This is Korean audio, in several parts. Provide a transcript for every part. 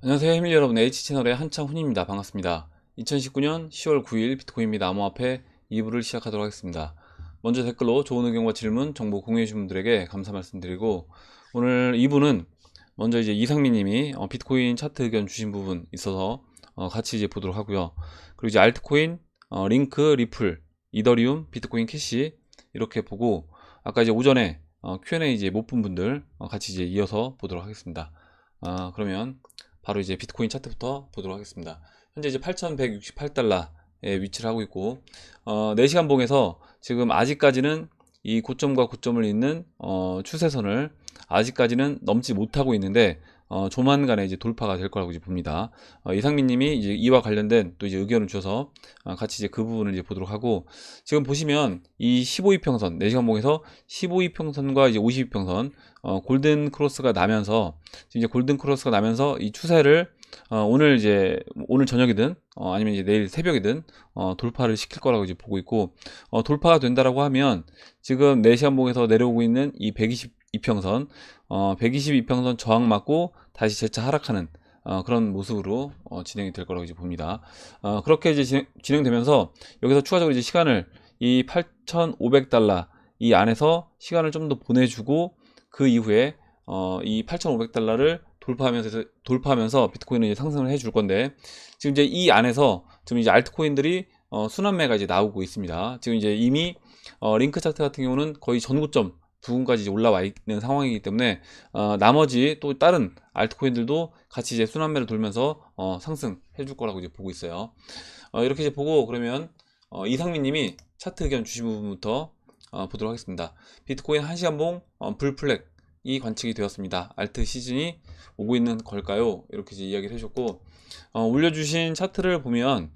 안녕하세요 해밀 여러분, H채널의 한창훈입니다. 반갑습니다. 2019년 10월 9일 비트코인 및 암호화폐 2부를 시작하도록 하겠습니다. 먼저 댓글로 좋은 의견과 질문, 정보 공유해 주신 분들에게 감사 말씀드리고, 오늘 2부는 먼저 이제 이상민 님이 비트코인 차트 의견 주신 부분 있어서 같이 이제 보도록 하고요. 그리고 이제 알트코인, 링크, 리플, 이더리움, 비트코인 캐시 이렇게 보고, 아까 이제 오전에 Q&A 이제 못 본 분들 같이 이제 이어서 보도록 하겠습니다. 그러면 바로 이제 비트코인 차트부터 보도록 하겠습니다. 현재 이제 8,168달러에 위치를 하고 있고, 4시간 봉에서 지금 아직까지는 이 고점과 고점을 잇는 추세선을 아직까지는 넘지 못하고 있는데, 조만간에 이제 돌파가 될 거라고 이제 봅니다. 이상민 님이 이제 이와 관련된 또 이제 의견을 주셔서 같이 이제 그 부분을 이제 보도록 하고, 지금 보시면 이 15이평선, 4시간 봉에서 15이평선과 이제 50이평선 골든 크로스가 나면서, 지금 이제 골든 크로스가 나면서 이 추세를 오늘 이제 오늘 저녁이든 아니면 이제 내일 새벽이든 돌파를 시킬 거라고 이제 보고 있고, 돌파가 된다라고 하면 지금 4시간 봉에서 내려오고 있는 이 122평선 122평선 저항 맞고 다시 재차 하락하는 그런 모습으로 진행이 될 거라고 이제 봅니다. 그렇게 이제 진행되면서 여기서 추가적으로 이제 시간을 이 8,500달러 이 안에서 시간을 좀 더 보내주고, 그 이후에 이 8,500달러를 돌파하면서 비트코인은 이제 상승을 해줄 건데, 지금 이제 이 안에서 지금 이제 알트코인들이 순환매가 이제 나오고 있습니다. 지금 이제 이미 링크 차트 같은 경우는 거의 전고점 부근까지 이제 올라와 있는 상황이기 때문에 나머지 또 다른 알트코인들도 같이 이제 순환매를 돌면서 상승해 줄 거라고 이제 보고 있어요. 이렇게 이제 보고, 그러면 이상민 님이 차트 의견 주신 부분부터 보도록 하겠습니다. 비트코인 1시간 봉 불플렉 이 관측이 되었습니다. 알트 시즌이 오고 있는 걸까요? 이렇게 이제 이야기를 해줬고, 올려주신 차트를 보면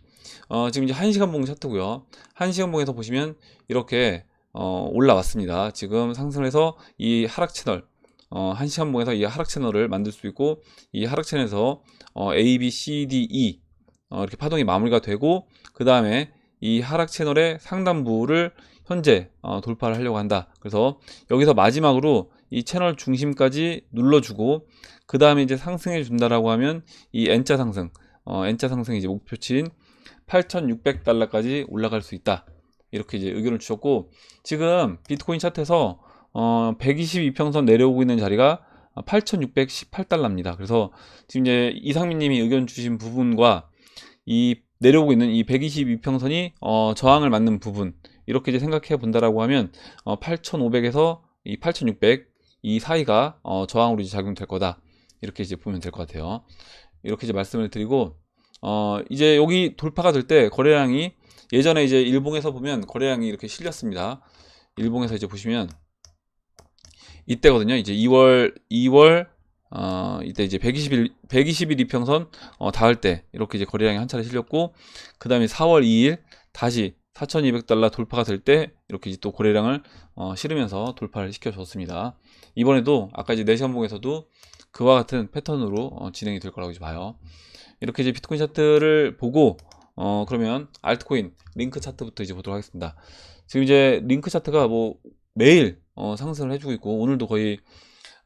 지금 이제 1시간 봉 차트고요. 1시간 봉에서 보시면 이렇게 올라왔습니다. 지금 상승을 해서 이 하락 채널, 1시간 봉에서 이 하락 채널을 만들 수 있고, 이 하락 채널에서 A, B, C, D, E 이렇게 파동이 마무리가 되고, 그 다음에 이 하락 채널의 상단부를 현재 돌파를 하려고 한다. 그래서 여기서 마지막으로 이 채널 중심까지 눌러주고, 그 다음에 이제 상승해 준다라고 하면 이 N자 상승, N자 상승이 이제 목표치인 8,600달러까지 올라갈 수 있다. 이렇게 이제 의견을 주셨고, 지금 비트코인 차트에서 122평선 내려오고 있는 자리가 8,618달러입니다. 그래서 지금 이제 이상민 님이 의견 주신 부분과 이 내려오고 있는 이 122평선이 저항을 맞는 부분, 이렇게 이제 생각해 본다라고 하면 8,500에서 이 8,600 이 사이가 저항으로 이제 작용될 거다. 이렇게 이제 보면 될 것 같아요. 이렇게 이제 말씀을 드리고, 이제 여기 돌파가 될 때 거래량이, 예전에 이제 일봉에서 보면 거래량이 이렇게 실렸습니다. 일봉에서 이제 보시면 이때거든요. 이제 2월 이때 이제 120일 이평선 닿을 때 이렇게 이제 거래량이 한 차례 실렸고, 그 다음에 4월 2일 다시 4,200달러 돌파가 될 때 이렇게 이제 또 거래량을 실으면서 돌파를 시켜줬습니다. 이번에도 아까 이제 4시간 봉에서도 그와 같은 패턴으로 진행이 될 거라고 이제 봐요. 이렇게 이제 비트코인 차트를 보고, 그러면 알트코인 링크 차트부터 이제 보도록 하겠습니다. 지금 이제 링크 차트가 뭐 매일 상승을 해주고 있고, 오늘도 거의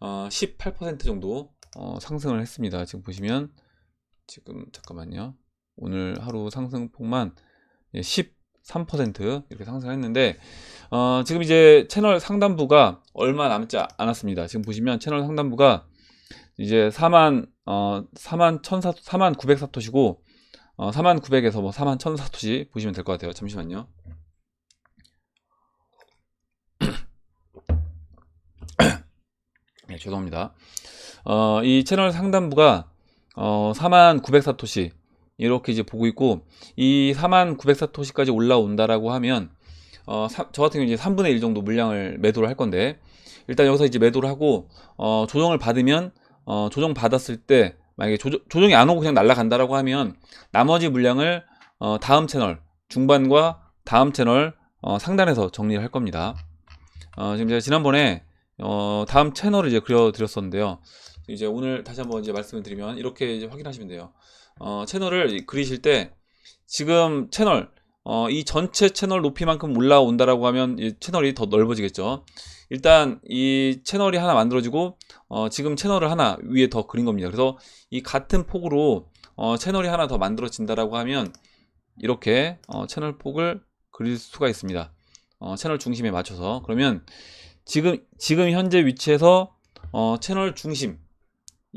18% 정도 상승을 했습니다. 지금 보시면, 지금 잠깐만요. 오늘 하루 상승폭만 13% 이렇게 상승했는데, 지금 이제 채널 상단부가 얼마 남지 않았습니다. 지금 보시면 채널 상단부가 이제 4만 900사토시고, 4만900에서 뭐 4만 1000사토시 보시면 될 것 같아요. 잠시만요. 네, 죄송합니다. 이 채널 상단부가 4만 900사토시 이렇게 이제 보고 있고, 이 4만 900사토시까지 올라온다라고 하면 저 같은 경우 이제 3분의 1 정도 물량을 매도를 할 건데, 일단 여기서 이제 매도를 하고 조정을 받으면, 조정 받았을 때 만약에 조정이 안 오고 그냥 날아간다라고 하면 나머지 물량을 다음 채널 중반과 다음 채널 상단에서 정리를 할 겁니다. 지금 제가 지난번에 다음 채널을 이제 그려드렸었는데요. 이제 오늘 다시 한번 이제 말씀을 드리면 이렇게 이제 확인하시면 돼요. 채널을 그리실 때 지금 채널 이 전체 채널 높이만큼 올라온다라고 하면 이 채널이 더 넓어지겠죠. 일단 이 채널이 하나 만들어지고 지금 채널을 하나 위에 더 그린 겁니다. 그래서 이 같은 폭으로 채널이 하나 더 만들어진다라고 하면 이렇게 채널 폭을 그릴 수가 있습니다. 채널 중심에 맞춰서. 그러면 지금 현재 위치에서 채널 중심,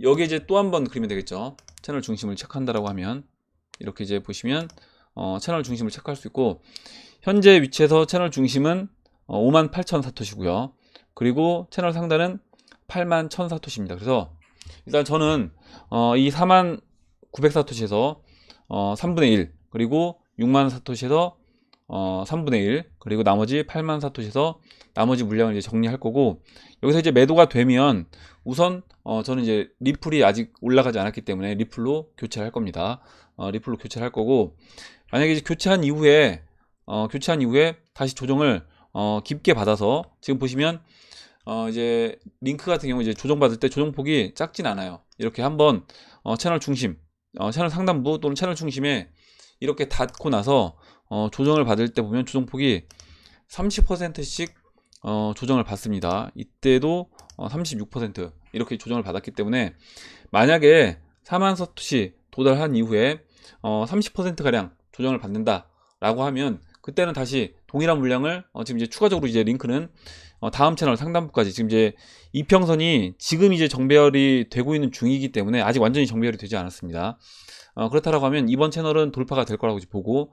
여기 이제 또 한 번 그리면 되겠죠. 채널 중심을 체크한다라고 하면 이렇게 이제 보시면 채널 중심을 체크할 수 있고, 현재 위치에서 채널 중심은 58,000 사토시고요. 그리고 채널 상단은 81,000 사토시입니다. 그래서 일단 저는 이 49,000 사토시에서 3분의 1, 그리고 60,000 사토시에서 3분의 1, 그리고 나머지 80,000 사토시에서 나머지 물량을 이제 정리할 거고, 여기서 이제 매도가 되면 우선 저는 이제 리플이 아직 올라가지 않았기 때문에 리플로 교체를 할 겁니다. 리플로 교체를 할 거고, 만약에 이제 교체한 이후에 다시 조정을 깊게 받아서, 지금 보시면 이제 링크 같은 경우 이제 조정받을 때 조정폭이 작진 않아요. 이렇게 한번 채널 중심, 채널 상단부 또는 채널 중심에 이렇게 닿고 나서 조정을 받을 때 보면 조정폭이 30%씩 조정을 받습니다. 이때도 36% 이렇게 조정을 받았기 때문에, 만약에 4만 사토시 도달한 이후에 30%가량 조정을 받는다 라고 하면, 그때는 다시 동일한 물량을 지금 이제 추가적으로 이제 링크는 다음 채널 상단부까지, 지금 이제 이평선이 지금 이제 정배열이 되고 있는 중이기 때문에 아직 완전히 정배열이 되지 않았습니다. 그렇다라고 하면 이번 채널은 돌파가 될 거라고 보고,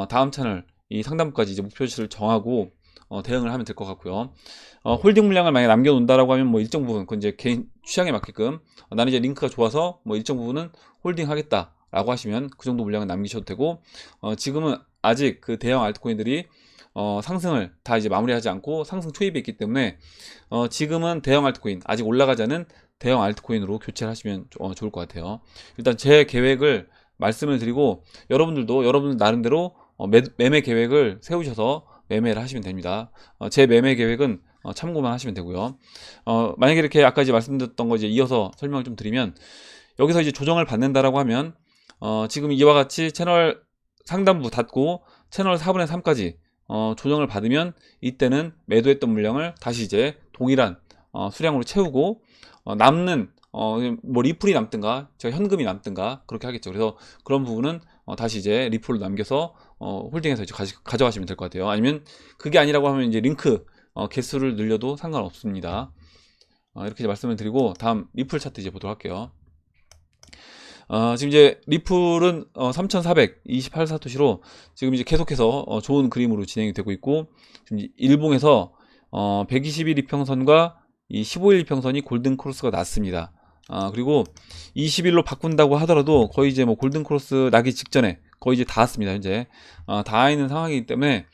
다음 채널 이 상단부까지 이제 목표치를 정하고 대응을 하면 될 것 같고요. 홀딩 물량을 만약에 남겨놓는다라고 하면 뭐 일정 부분, 그건 이제 개인 취향에 맞게끔 나는 이제 링크가 좋아서 뭐 일정 부분은 홀딩 하겠다라고 하시면 그 정도 물량을 남기셔도 되고, 지금은 아직 그 대형 알트코인들이 상승을 다 이제 마무리하지 않고 상승 초입에 있기 때문에 지금은 대형 알트코인, 아직 올라가지 않은 대형 알트코인으로 교체를 하시면 좋을 것 같아요. 일단 제 계획을 말씀을 드리고, 여러분들도 여러분들 나름대로 매매 계획을 세우셔서 매매를 하시면 됩니다. 제 매매 계획은 참고만 하시면 되고요. 만약에 이렇게 아까 이제 말씀드렸던 거 이제 이어서 설명을 좀 드리면, 여기서 이제 조정을 받는다라고 하면 지금 이와 같이 채널 상단부 닫고 채널 4분의 3까지 조정을 받으면, 이때는 매도했던 물량을 다시 이제 동일한 수량으로 채우고, 남는 뭐 리플이 남든가 제가 현금이 남든가 그렇게 하겠죠. 그래서 그런 부분은 다시 이제 리플로 남겨서 홀딩해서 이제 가져가시면 될 것 같아요. 아니면 그게 아니라고 하면 이제 링크 개수를 늘려도 상관없습니다. 이렇게 이제 말씀을 드리고, 다음 리플 차트 이제 보도록 할게요. 지금 이제 리플은 3,428 사토시로 지금 이제 계속해서 좋은 그림으로 진행이 되고 있고, 지금 일봉에서 121 이평선과 이 15일 이평선이 골든 크로스가 났습니다. 그리고 20일로 바꾼다고 하더라도 거의 이제 뭐 골든 크로스 나기 직전에 거의 이제 다 왔습니다. 현재 다 있는 상황이기 때문에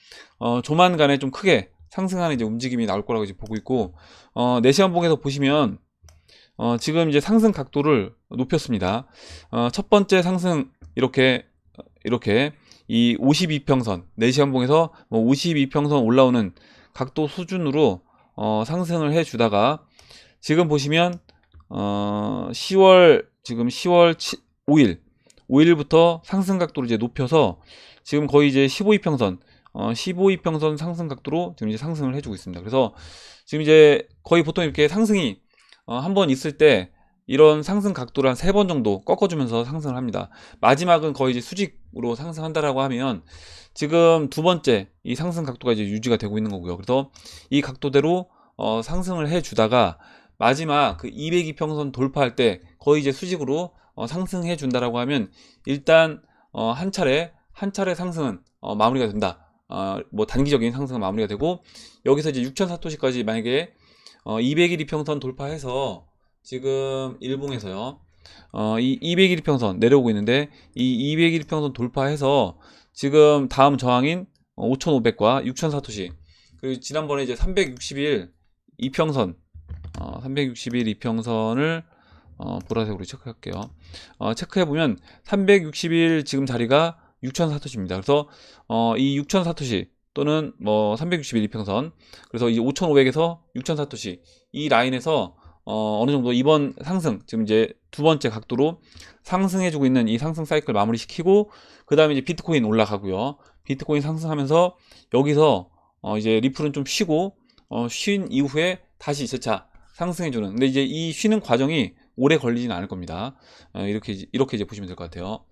조만간에 좀 크게 상승하는 이제 움직임이 나올 거라고 이제 보고 있고, 4시간봉에서 보시면 지금 이제 상승 각도를 높였습니다. 첫 번째 상승 이렇게 이 52평선, 4시간봉에서 뭐 52평선 올라오는 각도 수준으로 상승을 해 주다가, 지금 보시면 10월 5일부터 상승 각도를 이제 높여서 지금 거의 이제 15이평선 15이평선 상승 각도로 지금 이제 상승을 해주고 있습니다. 그래서 지금 이제 거의 보통 이렇게 상승이 한 번 있을 때 이런 상승 각도를 한 3번 정도 꺾어주면서 상승을 합니다. 마지막은 거의 이제 수직으로 상승한다라고 하면, 지금 두 번째 이 상승 각도가 이제 유지가 되고 있는 거고요. 그래서 이 각도대로 상승을 해주다가 마지막 그 202평선 돌파할 때 거의 이제 수직으로 상승해 준다라고 하면, 일단 한 차례 상승은 마무리가 된다. 뭐 단기적인 상승은 마무리가 되고, 여기서 이제 6천 사토시까지 만약에 201 이평선 돌파해서, 지금 일봉에서요 이 201 이평선 내려오고 있는데, 이 201 이평선 돌파해서 지금 다음 저항인 5,500과 6천 사토시, 그리고 지난번에 이제 361 이평선 361 이평선을 보라색으로 체크할게요. 체크해보면 361 지금 자리가 6천 사토시입니다. 그래서 이 6천 사토시 또는 뭐 361 이평선, 그래서 이제 5,500에서 6천 사토시 이 라인에서 어느 정도 이번 상승, 지금 이제 두 번째 각도로 상승해주고 있는 이 상승 사이클 마무리시키고, 그 다음에 이제 비트코인 올라가고요. 비트코인 상승하면서 여기서 이제 리플은 좀 쉬고 쉰 이후에 다시 재차 상승해주는. 근데 이제 이 쉬는 과정이 오래 걸리지는 않을 겁니다. 이렇게 이제 보시면 될 것 같아요.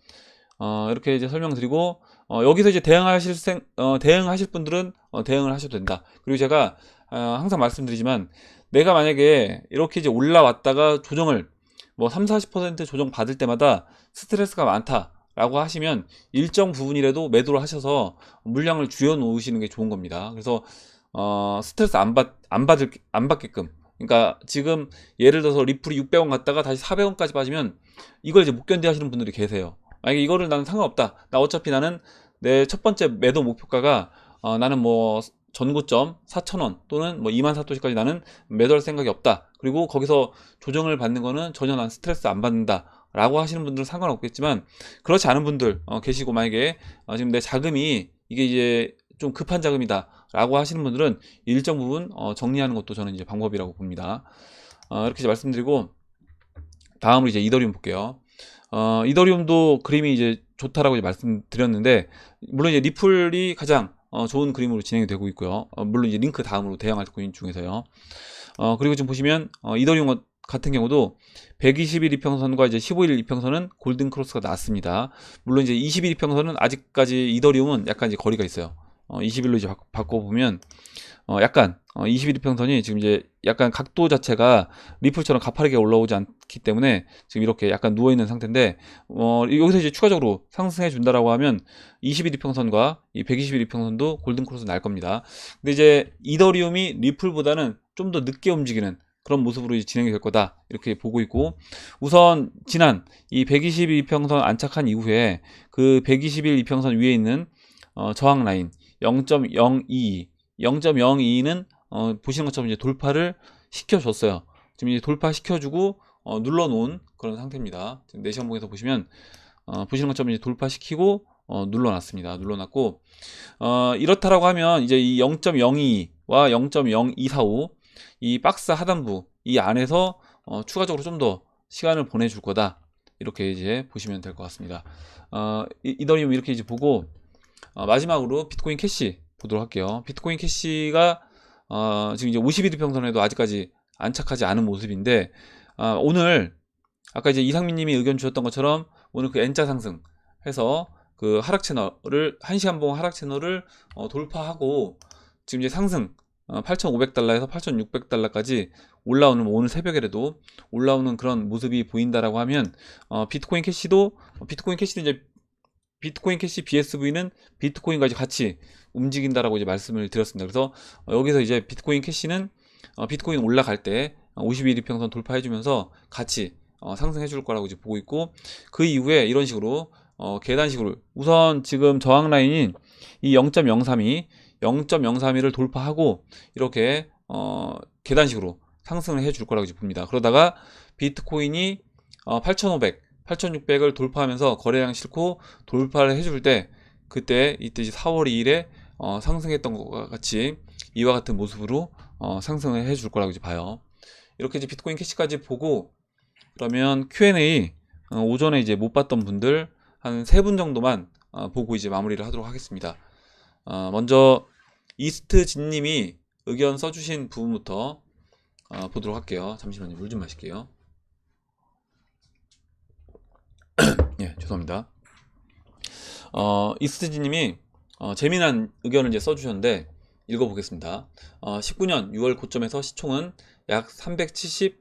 이렇게 이제 설명드리고 여기서 이제 대응하실 분들은 대응을 하셔도 된다. 그리고 제가 항상 말씀드리지만 내가 만약에 이렇게 이제 올라왔다가 조정을 뭐 30-40% 조정 받을 때마다 스트레스가 많다 라고 하시면 일정 부분이라도 매도를 하셔서 물량을 줄여 놓으시는 게 좋은 겁니다. 그래서 스트레스 안 받게끔. 그러니까 지금 예를 들어서 리플이 600원 갔다가 다시 400원까지 빠지면 이걸 이제 못 견뎌 하시는 분들이 계세요. 만약에 이거를 나는 상관없다, 나 어차피 나는 내 첫 번째 매도 목표가가 나는 뭐 전고점 4,000원 또는 뭐 24,000원까지 나는 매도할 생각이 없다, 그리고 거기서 조정을 받는 거는 전혀 난 스트레스 안 받는다 라고 하시는 분들은 상관없겠지만, 그렇지 않은 분들 계시고, 만약에 지금 내 자금이 이게 이제 좀 급한 자금이다 라고 하시는 분들은 일정 부분 정리하는 것도 저는 이제 방법이라고 봅니다. 이렇게 이제 말씀드리고, 다음으로 이제 이더리움 볼게요. 이더리움도 그림이 이제 좋다라고 이제 말씀드렸는데, 물론 이제 리플이 가장 좋은 그림으로 진행이 되고 있고요. 물론 이제 링크 다음으로 대응할 코인 중에서요. 그리고 지금 보시면 이더리움 같은 경우도 120일 이평선과 이제 15일 이평선은 골든 크로스가 났습니다. 물론 이제 20일 이평선은 아직까지 이더리움은 약간 이제 거리가 있어요. 20일로 이제 바꿔보면 약간 21 이평선이 지금 이제 약간 각도 자체가 리플처럼 가파르게 올라오지 않기 때문에 지금 이렇게 약간 누워있는 상태인데, 여기서 이제 추가적으로 상승해 준다라고 하면 21 이평선과 이 121 이평선도 골든 크로스 날 겁니다. 근데 이제 이더리움이 리플보다는 좀 더 늦게 움직이는 그런 모습으로 이제 진행이 될 거다 이렇게 보고 있고, 우선 지난 이 121 이평선 안착한 이후에 그 121 이평선 위에 있는 저항 라인 0.022, 0.02는 보시는 것처럼 이제 돌파를 시켜줬어요. 지금 이제 돌파시켜주고 눌러놓은 그런 상태입니다. 지금 내시간봉에서 보시면 보시는 것처럼 이제 돌파시키고 눌러놨습니다. 눌러놨고, 이렇다라고 하면 이제 이 0.02와 0.0245 이 박스 하단부 이 안에서 추가적으로 좀 더 시간을 보내줄 거다 이렇게 이제 보시면 될 것 같습니다. 이더리움 이렇게 이제 보고, 마지막으로 비트코인 캐시 보도록 할게요. 비트코인 캐시가 지금 이제 50일 이평선에도 아직까지 안착하지 않은 모습인데, 오늘 아까 이제 이상민님이 의견 주셨던 것처럼 오늘 그 N자 상승 해서 그 하락 채널을 1시간봉 하락 채널을 돌파하고 지금 이제 상승 8,500달러에서 8,600달러까지 올라오는, 오늘 새벽에라도 올라오는 그런 모습이 보인다라고 하면 비트코인 캐시도 이제 비트코인 캐시 BSV는 비트코인까지 같이 움직인다라고 이제 말씀을 드렸습니다. 그래서 여기서 이제 비트코인 캐시는 비트코인 올라갈 때 51 이평선 돌파해주면서 같이 상승해 줄 거라고 이제 보고 있고, 그 이후에 이런 식으로 계단식으로 우선 지금 저항 라인인 이 0.032를 돌파하고 이렇게 계단식으로 상승을 해 줄 거라고 이제 봅니다. 그러다가 비트코인이 8,500, 8,600을 돌파하면서 거래량 싫고 돌파를 해줄 때, 그때 이때 이제 4월 2일에 상승했던 것과 같이 이와 같은 모습으로 상승을 해 줄 거라고 이제 봐요. 이렇게 이제 비트코인 캐시까지 보고, 그러면 Q&A 오전에 이제 못 봤던 분들 한 3분 정도만 보고 이제 마무리를 하도록 하겠습니다. 먼저 이스트진 님이 의견 써주신 부분부터 보도록 할게요. 잠시만요. 물 좀 마실게요. 예, 죄송합니다. 이스트진 님이 재미난 의견을 이제 써주셨는데 읽어보겠습니다. 19년 6월 고점에서 시총은 약 370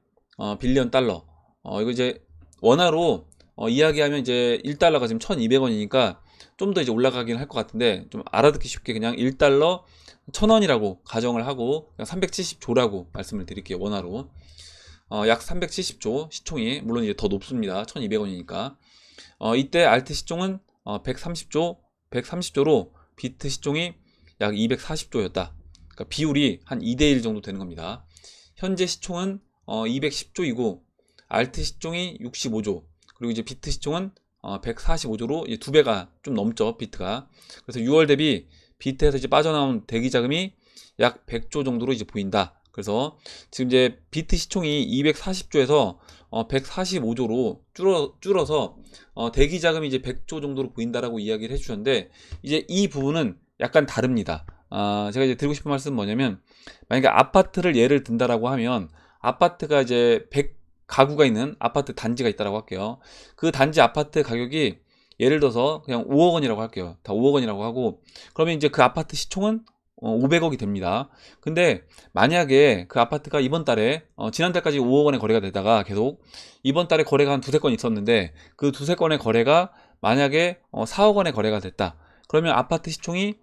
빌리언 달러. 이거 이제 원화로 이야기하면 이제 1달러가 지금 1200원이니까 좀 더 이제 올라가긴 할 것 같은데, 좀 알아듣기 쉽게 그냥 1달러 1000원이라고 가정을 하고 그냥 370조라고 말씀을 드릴게요. 원화로 약 370조 시총이, 물론 이제 더 높습니다. 1200원이니까 이때 알트 시총은 130조로 비트 시총이 약 240조였다. 그러니까 비율이 한 2대1 정도 되는 겁니다. 현재 시총은 210조이고 알트 시총이 65조, 그리고 이제 비트 시총은 145조로 이제 2배가 좀 넘죠, 비트가. 그래서 6월 대비 비트에서 이제 빠져나온 대기 자금이 약 100조 정도로 이제 보인다. 그래서 지금 이제 비트 시총이 240조에서 145조로 줄어서 대기 자금이 이제 100조 정도로 보인다라고 이야기를 해주셨는데, 이제 이 부분은 약간 다릅니다. 제가 이제 드리고 싶은 말씀은 뭐냐면, 만약에 아파트를 예를 든다라고 하면, 아파트가 이제 100가구가 있는 아파트 단지가 있다라고 할게요. 그 단지 아파트 가격이 예를 들어서 그냥 5억 원이라고 할게요. 다 5억 원이라고 하고, 그러면 이제 그 아파트 시총은 500억이 됩니다. 근데 만약에 그 아파트가 이번 달에 지난달까지 5억 원의 거래가 되다가 계속 이번 달에 거래가 한 두세 건 있었는데, 그 두세 건의 거래가 만약에 4억 원의 거래가 됐다. 그러면 아파트 시총이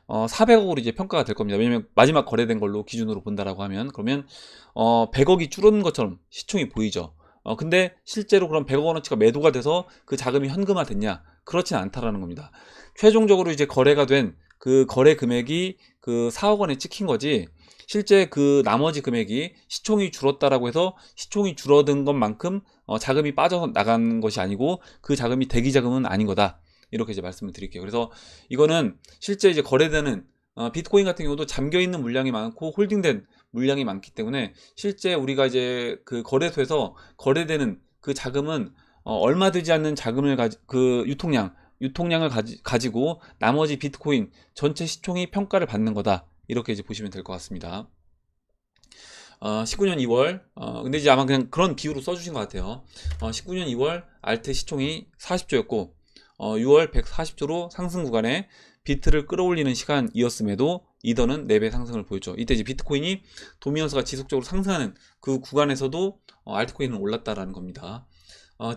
400억으로 이제 평가가 될 겁니다. 왜냐면 마지막 거래된 걸로 기준으로 본다라고 하면, 그러면 100억이 줄어든 것처럼 시총이 보이죠. 근데 실제로 그럼 100억 원어치가 매도가 돼서 그 자금이 현금화 됐냐? 그렇진 않다라는 겁니다. 최종적으로 이제 거래가 된 그 거래 금액이 그 4억 원에 찍힌 거지, 실제 그 나머지 금액이 시총이 줄었다라고 해서 시총이 줄어든 것만큼 자금이 빠져 나간 것이 아니고, 그 자금이 대기 자금은 아닌 거다. 이렇게 이제 말씀을 드릴게요. 그래서 이거는 실제 이제 거래되는 비트코인 같은 경우도 잠겨 있는 물량이 많고 홀딩된 물량이 많기 때문에, 실제 우리가 이제 그 거래소에서 거래되는 그 자금은 얼마 되지 않는 자금을 그 유통량을 가지고 나머지 비트코인 전체 시총이 평가를 받는 거다. 이렇게 이제 보시면 될 것 같습니다. 19년 2월, 근데 이제 아마 그냥 그런 비유로 써주신 것 같아요. 19년 2월 알트 시총이 40조였고, 6월 140조로 상승 구간에 비트를 끌어올리는 시간이었음에도 이더는 4배 상승을 보였죠. 이때 이제 비트코인이 도미넌스가 지속적으로 상승하는 그 구간에서도 알트코인은 올랐다라는 겁니다.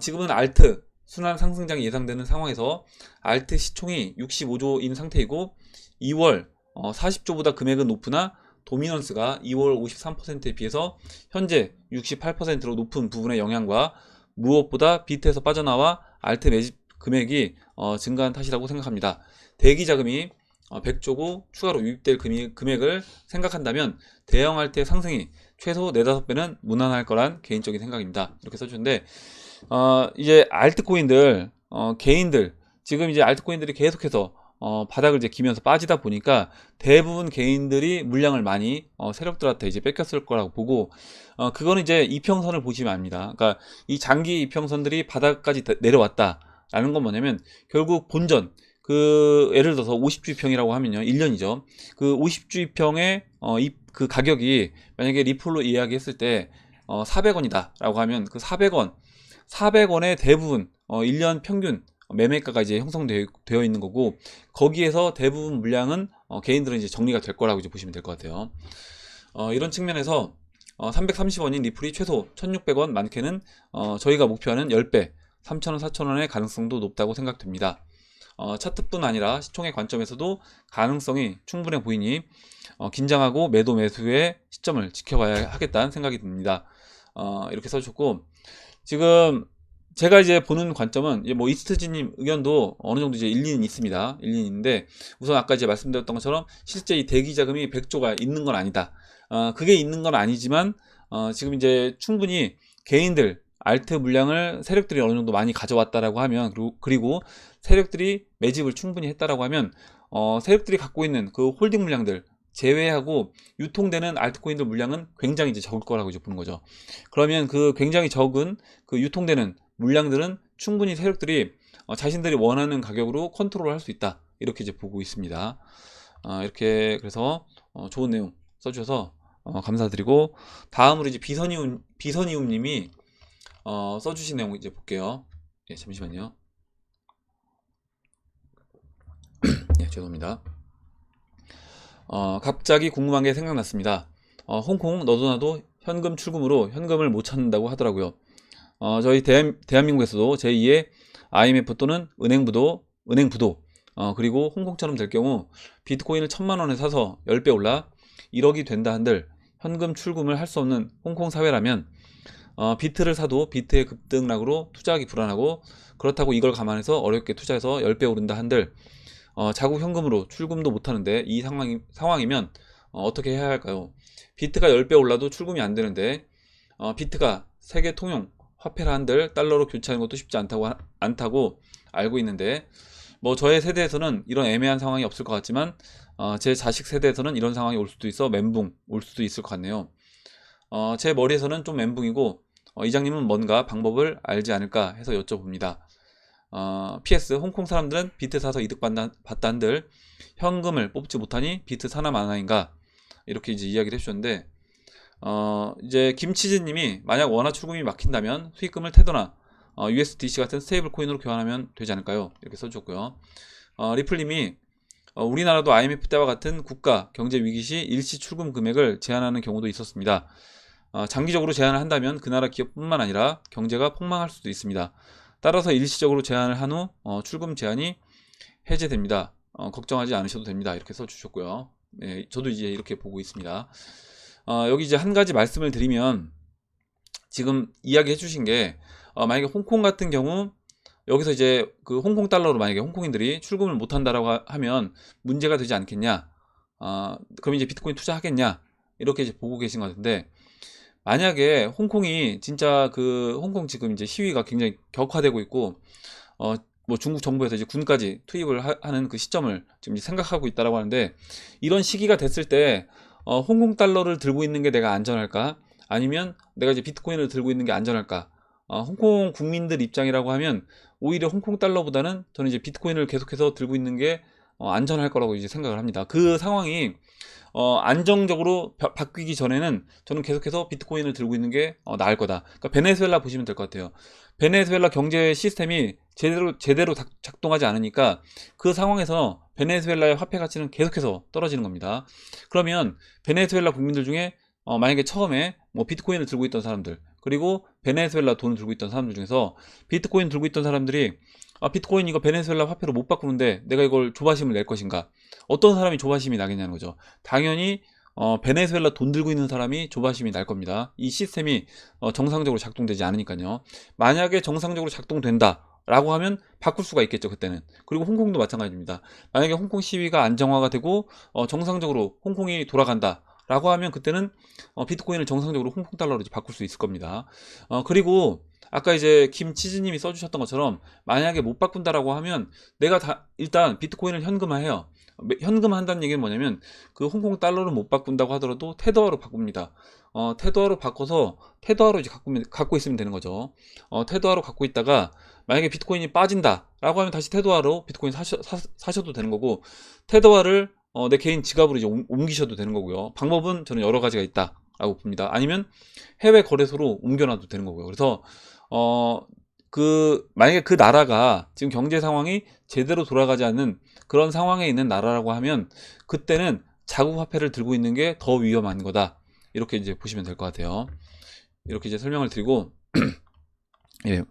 지금은 알트 순환 상승장이 예상되는 상황에서 알트 시총이 65조인 상태이고, 2월 40조보다 금액은 높으나 도미넌스가 2월 53%에 비해서 현재 68%로 높은 부분의 영향과, 무엇보다 비트에서 빠져나와 알트 매집 금액이 증가한 탓이라고 생각합니다. 대기 자금이 100조고 추가로 유입될 금액을 생각한다면 대형 알트의 상승이 최소 4-5배는 무난할 거란 개인적인 생각입니다. 이렇게 써주는데, 이제 알트코인들, 개인들, 지금 이제 알트코인들이 계속해서 바닥을 이제 기면서 빠지다 보니까 대부분 개인들이 물량을 많이 세력들한테 이제 뺏겼을 거라고 보고, 그거는 이제 이평선을 보시면 압니다. 그러니까 이 장기 이평선들이 바닥까지 내려왔다라는 건 뭐냐면, 결국 본전, 그 예를 들어서 50주평이라고 하면요, 1년이죠. 그 50주평의 그 가격이 만약에 리플로 이야기했을 때 400원이다 라고 하면, 그 400원의 대부분 1년 평균 매매가가 이제 형성되어 있는 거고, 거기에서 대부분 물량은 개인들은 이제 정리가 될 거라고 이제 보시면 될 것 같아요. 이런 측면에서 330원인 리플이 최소 1600원, 많게는 저희가 목표하는 10배 3000원, 4000원의 가능성도 높다고 생각됩니다. 차트뿐 아니라 시총의 관점에서도 가능성이 충분해 보이니 긴장하고 매도 매수의 시점을 지켜봐야 하겠다는 생각이 듭니다. 이렇게 써주셨고, 지금 제가 이제 보는 관점은 이제 뭐 이스트지님 의견도 어느 정도 이제 일리는 있습니다. 일리는 있는데, 우선 아까 이제 말씀드렸던 것처럼 실제 이 대기 자금이 100조가 있는 건 아니다. 그게 있는 건 아니지만 지금 이제 충분히 개인들 알트 물량을 세력들이 어느 정도 많이 가져왔다라고 하면, 그리고 세력들이 매집을 충분히 했다라고 하면, 세력들이 갖고 있는 그 홀딩 물량들 제외하고 유통되는 알트코인들 물량은 굉장히 이제 적을 거라고 이제 보는 거죠. 그러면 그 굉장히 적은 그 유통되는 물량들은 충분히 세력들이 자신들이 원하는 가격으로 컨트롤 할 수 있다. 이렇게 이제 보고 있습니다. 이렇게 그래서 좋은 내용 써주셔서 감사드리고, 다음으로 이제 비선이움 님이 써주신 내용 이제 볼게요. 예, 잠시만요. 예, 죄송합니다. 갑자기 궁금한 게 생각났습니다. 홍콩 너도 나도 현금 출금으로 현금을 못 찾는다고 하더라고요. 저희 대한민국에서도 제2의 IMF 또는 은행부도 그리고 홍콩처럼 될 경우 비트코인을 1000만원에 사서 10배 올라 1억이 된다 한들 현금 출금을 할 수 없는 홍콩 사회라면, 비트를 사도 비트의 급등락으로 투자하기 불안하고, 그렇다고 이걸 감안해서 어렵게 투자해서 10배 오른다 한들 자국 현금으로 출금도 못하는데, 이 상황이면 어떻게 해야 할까요? 비트가 10배 올라도 출금이 안 되는데, 비트가 세계 통용 화폐라 한들 달러로 교체하는 것도 쉽지 않다고 알고 있는데, 뭐 저의 세대에서는 이런 애매한 상황이 없을 것 같지만 제 자식 세대에서는 이런 상황이 올 수도 있어 멘붕 올 수도 있을 것 같네요. 제 머리에서는 좀 멘붕이고 이장님은 뭔가 방법을 알지 않을까 해서 여쭤봅니다. PS 홍콩 사람들은 비트 사서 이득 봤다 한들 현금을 뽑지 못하니 비트 사나 마나인가 이렇게 이제 이야기를 해주셨는데 이제 김치즈님이 만약 원화 출금이 막힌다면 수익금을 테더나 USDC 같은 스테이블 코인으로 교환하면 되지 않을까요? 이렇게 써주셨고요. 리플님이 우리나라도 IMF 때와 같은 국가 경제 위기 시 일시 출금 금액을 제한하는 경우도 있었습니다. 장기적으로 제한을 한다면 그 나라 기업뿐만 아니라 경제가 폭망할 수도 있습니다. 따라서 일시적으로 제한을 한 후 출금 제한이 해제됩니다. 걱정하지 않으셔도 됩니다. 이렇게 써주셨고요. 네, 저도 이제 이렇게 보고 있습니다. 여기 이제 한 가지 말씀을 드리면 지금 이야기 해주신 게 만약에 홍콩 같은 경우 여기서 이제 그 홍콩 달러로 만약에 홍콩인들이 출금을 못한다라고 하면 문제가 되지 않겠냐? 그럼 이제 비트코인 투자하겠냐? 이렇게 이제 보고 계신 것 같은데 만약에 홍콩이 진짜 그 홍콩 지금 이제 시위가 굉장히 격화되고 있고 뭐 중국 정부에서 이제 군까지 투입을 하는 그 시점을 지금 이제 생각하고 있다라고 하는데 이런 시기가 됐을 때 홍콩 달러를 들고 있는 게 내가 안전할까? 아니면 내가 이제 비트코인을 들고 있는 게 안전할까? 홍콩 국민들 입장이라고 하면 오히려 홍콩 달러보다는 저는 이제 비트코인을 계속해서 들고 있는 게 안전할 거라고 이제 생각을 합니다. 그 상황이 안정적으로 바뀌기 전에는 저는 계속해서 비트코인을 들고 있는 게 나을 거다. 그러니까 베네수엘라 보시면 될 것 같아요. 베네수엘라 경제 시스템이 제대로 작동하지 않으니까 그 상황에서 베네수엘라의 화폐 가치는 계속해서 떨어지는 겁니다. 그러면 베네수엘라 국민들 중에 만약에 처음에 뭐 비트코인을 들고 있던 사람들 그리고 베네수엘라 돈을 들고 있던 사람들 중에서 비트코인 들고 있던 사람들이 비트코인 이거 베네수엘라 화폐로 못 바꾸는데 내가 이걸 조바심을 낼 것인가? 어떤 사람이 조바심이 나겠냐는 거죠. 당연히 베네수엘라 돈 들고 있는 사람이 조바심이 날 겁니다. 이 시스템이 정상적으로 작동되지 않으니까요. 만약에 정상적으로 작동된다 라고 하면 바꿀 수가 있겠죠, 그때는. 그리고 홍콩도 마찬가지입니다. 만약에 홍콩 시위가 안정화가 되고 정상적으로 홍콩이 돌아간다 라고 하면 그때는 비트코인을 정상적으로 홍콩 달러로 이제 바꿀 수 있을 겁니다. 그리고 아까 이제 김치즈님이 써주셨던 것처럼 만약에 못 바꾼다라고 하면 내가 일단 비트코인을 현금화해요. 현금화한다는 얘기는 뭐냐면 그 홍콩 달러를 못 바꾼다고 하더라도 테더화로 바꿉니다. 테더화로 바꿔서 테더화로 이제 갖고 있으면 되는 거죠. 테더화로 갖고 있다가 만약에 비트코인이 빠진다라고 하면 다시 테더화로 비트코인 사셔도 되는 거고 테더화를 내 개인 지갑으로 이제 옮기셔도 되는 거고요. 방법은 저는 여러 가지가 있다라고 봅니다. 아니면 해외 거래소로 옮겨놔도 되는 거고요. 그래서 만약에 그 나라가 지금 경제 상황이 제대로 돌아가지 않는 그런 상황에 있는 나라라고 하면 그때는 자국 화폐를 들고 있는 게 더 위험한 거다. 이렇게 이제 보시면 될 것 같아요. 이렇게 이제 설명을 드리고 예,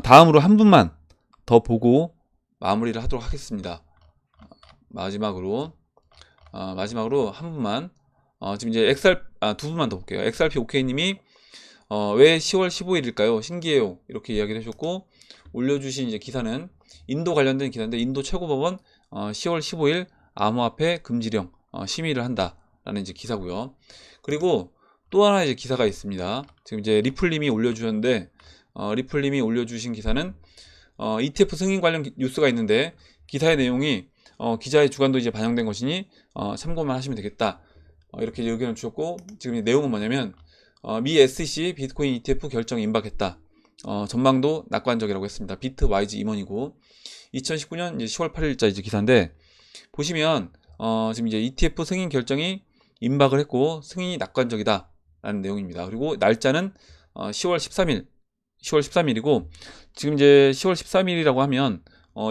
다음으로 한 분만 더 보고 마무리를 하도록 하겠습니다. 마지막으로 한 분만 지금 이제 두 분만 더 볼게요. XRP OK님이 왜 10월 15일일까요? 신기해요. 이렇게 이야기를 해줬고 올려주신 이제 기사는 인도 관련된 기사인데 인도 최고법원 10월 15일 암호화폐 금지령 심의를 한다라는 이제 기사고요. 그리고 또 하나 이제 기사가 있습니다. 지금 이제 리플님이 올려주셨는데 리플님이 올려주신 기사는 ETF 승인 관련 뉴스가 있는데 기사의 내용이 기자의 주관도 이제 반영된 것이니 참고만 하시면 되겠다. 이렇게 의견을 주셨고 지금 내용은 뭐냐면 미 SEC 비트코인 ETF 결정 임박했다. 전망도 낙관적이라고 했습니다. 비트와이즈 임원이고 2019년 이제 10월 8일자 이제 기사인데 보시면 지금 이제 ETF 승인 결정이 임박을 했고 승인이 낙관적이다라는 내용입니다. 그리고 날짜는 10월 13일이고 지금 이제 10월 13일이라고 하면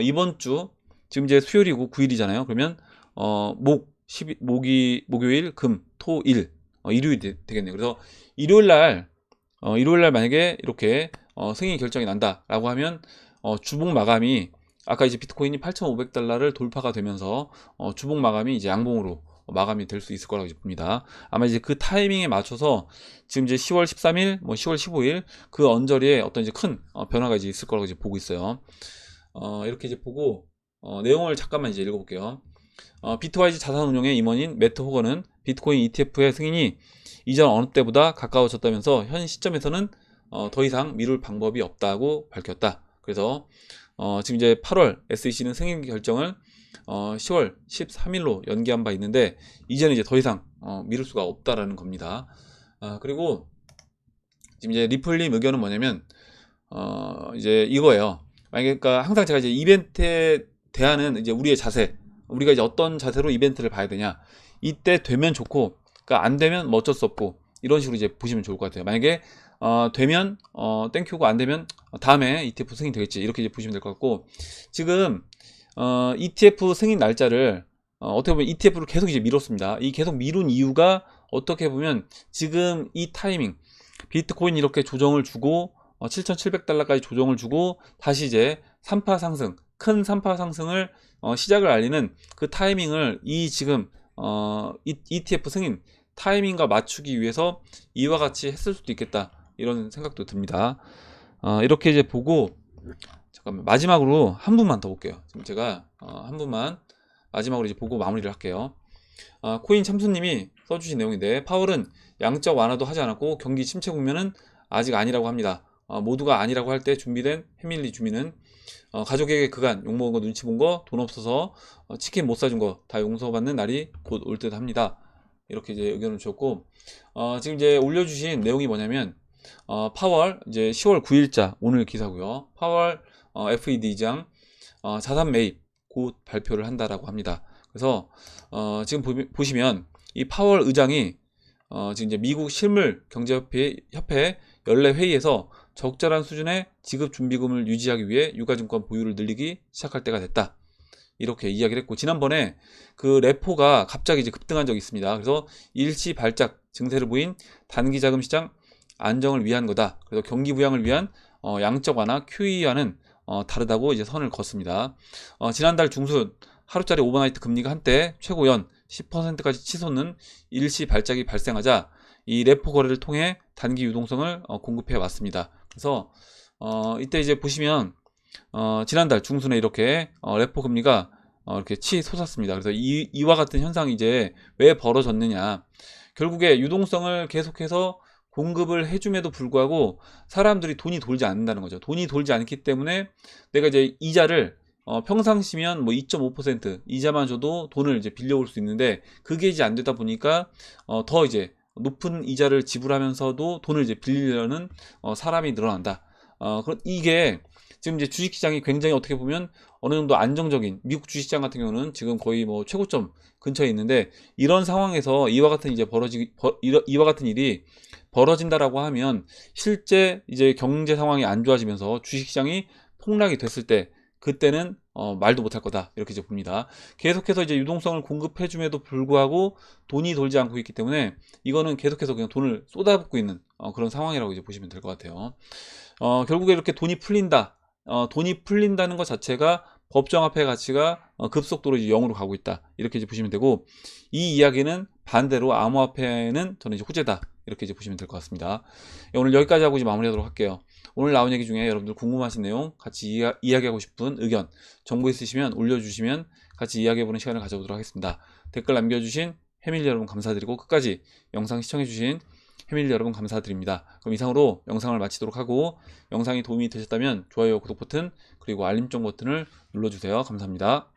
이번 주 지금 이제 수요일이고 9일이잖아요. 그러면 목요일, 금, 토, 일 일요일이 되겠네요. 그래서 일요일날 만약에 이렇게 승인 결정이 난다라고 하면 주봉 마감이 아까 이제 비트코인이 8,500달러를 돌파가 되면서 주봉 마감이 이제 양봉으로 마감이 될 수 있을 거라고 봅니다. 아마 이제 그 타이밍에 맞춰서 지금 이제 10월 13일, 뭐 10월 15일 그 언저리에 어떤 이제 큰 변화가 이제 있을 거라고 이제 보고 있어요. 이렇게 이제 보고 내용을 잠깐만 이제 읽어볼게요. 비트와이즈 자산운용의 임원인 매트 호건은 비트코인 ETF의 승인이 이전 어느 때보다 가까워졌다면서 현 시점에서는 더 이상 미룰 방법이 없다고 밝혔다. 그래서 지금 이제 8월 SEC는 승인 결정을 10월 13일로 연기한 바 있는데 이제는 이제 더 이상 미룰 수가 없다라는 겁니다. 그리고 지금 이제 리플님 의견은 뭐냐면 이제 이거예요. 만약에 그러니까 항상 제가 이제 이벤트에 대하는 이제 우리의 자세, 우리가 이제 어떤 자세로 이벤트를 봐야 되냐, 이때 되면 좋고, 그러니까 안 되면 뭐 어쩔 수 없고, 이런 식으로 이제 보시면 좋을 것 같아요. 만약에 되면 땡큐고, 안 되면 다음에 ETF 승인 되겠지, 이렇게 이제 보시면 될 것 같고, 지금 ETF 승인 날짜를 어떻게 보면 ETF를 계속 이제 미뤘습니다. 이 계속 미룬 이유가 어떻게 보면 지금 이 타이밍, 비트코인 이렇게 조정을 주고 7,700달러까지 조정을 주고 다시 이제 3파 상승, 큰 3파 상승을 시작을 알리는 그 타이밍을 이 지금 ETF 승인 타이밍과 맞추기 위해서 이와 같이 했을 수도 있겠다, 이런 생각도 듭니다. 이렇게 이제 보고, 잠깐만, 마지막으로 한 분만 더 볼게요. 지금 제가 한 분만 마지막으로 이제 보고 마무리를 할게요. 코인 참수님이 써주신 내용인데, 파월은 양적 완화도 하지 않았고 경기 침체 국면은 아직 아니라고 합니다. 모두가 아니라고 할 때 준비된 해밀리 주민은 가족에게 그간 욕먹은 거, 눈치 본 거, 돈 없어서 치킨 못 사준 거 다 용서받는 날이 곧 올 듯 합니다. 이렇게 이제 의견을 주셨고, 지금 이제 올려주신 내용이 뭐냐면, 파월 이제 10월 9일자 오늘 기사고요. 파월 FED장 자산 매입 곧 발표를 한다라고 합니다. 그래서 지금 보시면 이 파월 의장이 지금 이제 미국 실물 경제협회 연례 회의에서 적절한 수준의 지급 준비금을 유지하기 위해 유가증권 보유를 늘리기 시작할 때가 됐다, 이렇게 이야기를 했고, 지난번에 그 레포가 갑자기 이제 급등한 적이 있습니다. 그래서 일시 발작 증세를 보인 단기 자금 시장 안정을 위한 거다. 그래서 경기 부양을 위한 양적 완화 QE와는 다르다고 이제 선을 걷습니다. 지난달 중순 하루짜리 오버나이트 금리가 한때 최고 연 10%까지 치솟는 일시 발작이 발생하자 이 레포 거래를 통해 단기 유동성을 공급해 왔습니다. 그래서 이때 이제 보시면 지난달 중순에 이렇게 레포 금리가 이렇게 치솟았습니다. 그래서 이와 같은 현상이 이제 왜 벌어졌느냐, 결국에 유동성을 계속해서 공급을 해줌에도 불구하고 사람들이 돈이 돌지 않는다는 거죠. 돈이 돌지 않기 때문에 내가 이제 이자를 평상시면 뭐 2.5% 이자만 줘도 돈을 이제 빌려올 수 있는데, 그게 이제 안 되다 보니까 더 이제 높은 이자를 지불하면서도 돈을 이제 빌리려는 사람이 늘어난다. 이게 지금 이제 주식시장이 굉장히 어떻게 보면 어느 정도 안정적인, 미국 주식시장 같은 경우는 지금 거의 뭐 최고점 근처에 있는데, 이런 상황에서 이와 같은 이와 같은 일이 벌어진다라고 하면 실제 이제 경제 상황이 안 좋아지면서 주식시장이 폭락이 됐을 때, 그때는 말도 못할 거다, 이렇게 이제 봅니다. 계속해서 이제 유동성을 공급해줌에도 불구하고 돈이 돌지 않고 있기 때문에 이거는 계속해서 그냥 돈을 쏟아붓고 있는 그런 상황이라고 이제 보시면 될 것 같아요. 결국에 이렇게 돈이 풀린다, 돈이 풀린다는 것 자체가 법정화폐 가치가 급속도로 이제 0으로 가고 있다, 이렇게 이제 보시면 되고, 이 이야기는 반대로 암호화폐는 저는 이제 호재다, 이렇게 이제 보시면 될 것 같습니다. 오늘 여기까지 하고 이제 마무리하도록 할게요. 오늘 나온 얘기 중에 여러분들 궁금하신 내용, 같이 이야기하고 싶은 의견, 정보 있으시면 올려주시면 같이 이야기해보는 시간을 가져보도록 하겠습니다. 댓글 남겨주신 해밀리 여러분 감사드리고, 끝까지 영상 시청해주신 해밀리 여러분 감사드립니다. 그럼 이상으로 영상을 마치도록 하고, 영상이 도움이 되셨다면 좋아요, 구독 버튼, 그리고 알림종 버튼을 눌러주세요. 감사합니다.